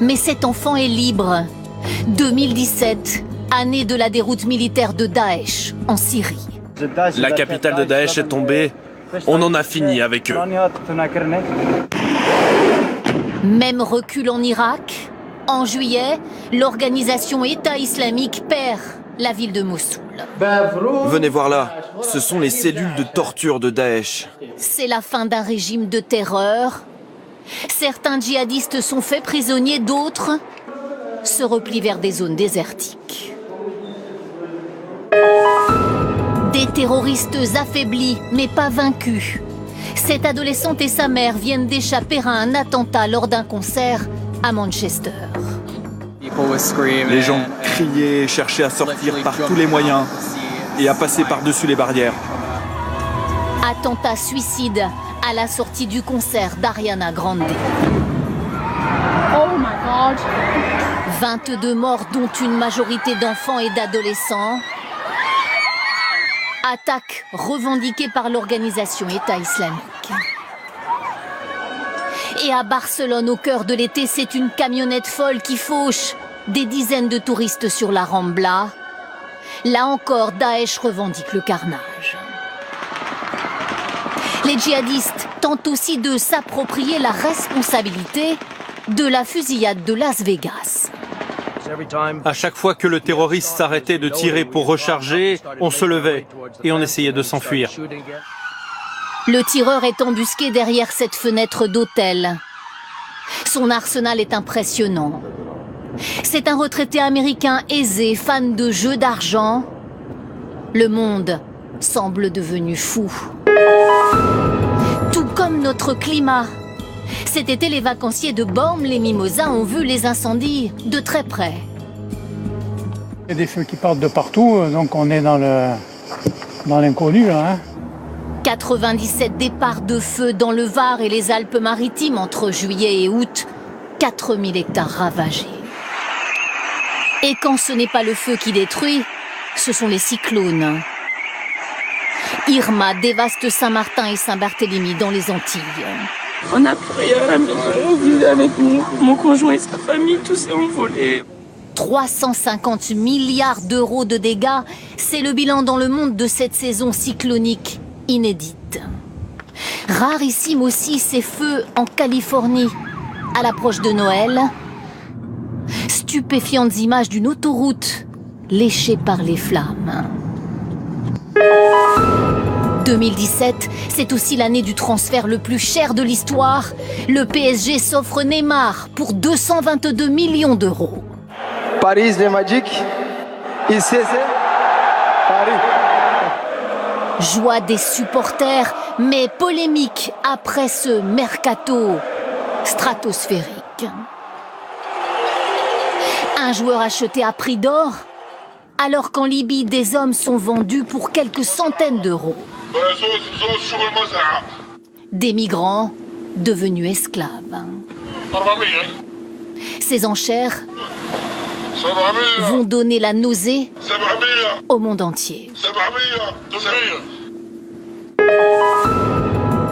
Mais cet enfant est libre. 2017, année de la déroute militaire de Daesh en Syrie. La capitale de Daesh est tombée. On en a fini avec eux. Même recul en Irak. En juillet, l'organisation État islamique perd la ville de Mossoul. Venez voir là, ce sont les cellules de torture de Daesh. C'est la fin d'un régime de terreur. Certains djihadistes sont faits prisonniers, d'autres se replient vers des zones désertiques. Des terroristes affaiblis, mais pas vaincus. Cette adolescente et sa mère viennent d'échapper à un attentat lors d'un concert à Manchester. Les gens criaient, cherchaient à sortir par tous les moyens et à passer par-dessus les barrières. Attentat suicide à la sortie du concert d'Ariana Grande. Oh my God. 22 morts, dont une majorité d'enfants et d'adolescents. Attaque revendiquée par l'organisation État islamique. Et à Barcelone, au cœur de l'été, c'est une camionnette folle qui fauche des dizaines de touristes sur la Rambla. Là encore, Daesh revendique le carnage. Les djihadistes tentent aussi de s'approprier la responsabilité de la fusillade de Las Vegas. À chaque fois que le terroriste s'arrêtait de tirer pour recharger, on se levait et on essayait de s'enfuir. Le tireur est embusqué derrière cette fenêtre d'hôtel. Son arsenal est impressionnant. C'est un retraité américain aisé, fan de jeux d'argent. Le monde semble devenu fou. Tout comme notre climat. Cet été, les vacanciers de Bormes-les-Mimosas ont vu les incendies de très près. Il y a des feux qui partent de partout, donc on est dans l'inconnu là. Hein. 97 départs de feu dans le Var et les Alpes-Maritimes entre juillet et août. 4000 hectares ravagés. Et quand ce n'est pas le feu qui détruit, ce sont les cyclones. Irma dévaste Saint-Martin et Saint-Barthélemy dans les Antilles. On n'a plus rien à la maison, on vivait avec mon conjoint et sa famille, tout s'est envolé. 350 milliards d'euros de dégâts, c'est le bilan dans le monde de cette saison cyclonique inédite. Rarissime aussi ces feux en Californie, à l'approche de Noël. Stupéfiantes images d'une autoroute léchée par les flammes. 2017, c'est aussi l'année du transfert le plus cher de l'histoire. Le PSG s'offre Neymar pour 222 millions d'euros. Paris the Magic, ici c'est Paris. Joie des supporters, mais polémique après ce mercato stratosphérique. Un joueur acheté à prix d'or, alors qu'en Libye, des hommes sont vendus pour quelques centaines d'euros. Des migrants devenus esclaves. Ces enchères vont donner la nausée au monde entier.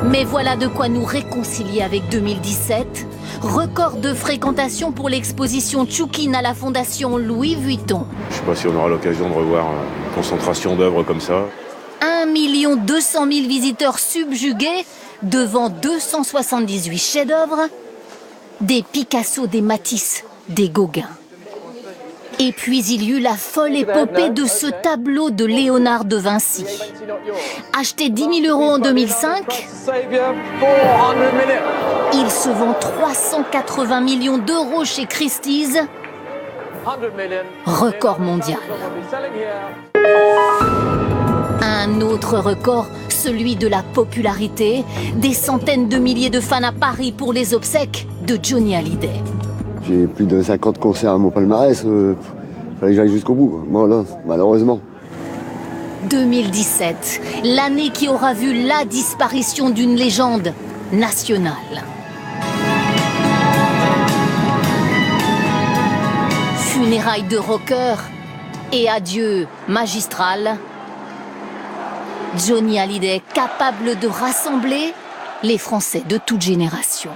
Mais voilà de quoi nous réconcilier avec 2017. Record de fréquentation pour l'exposition Choukine à la Fondation Louis Vuitton. Je ne sais pas si on aura l'occasion de revoir une concentration d'œuvres comme ça. 1 200 000 visiteurs subjugués devant 278 chefs-d'œuvre, des Picasso, des Matisse, des Gauguin. Et puis il y eut la folle épopée de ce tableau de Léonard de Vinci. Acheté 10 000 euros en 2005, il se vend 380 millions d'euros chez Christie's, record mondial. Un autre record, celui de la popularité, des centaines de milliers de fans à Paris pour les obsèques de Johnny Hallyday. J'ai plus de 50 concerts à mon palmarès, fallait que j'aille jusqu'au bout, moi là, malheureusement. 2017, l'année qui aura vu la disparition d'une légende nationale. Funérailles de rocker et adieu magistral. Johnny Hallyday capable de rassembler les Français de toute génération.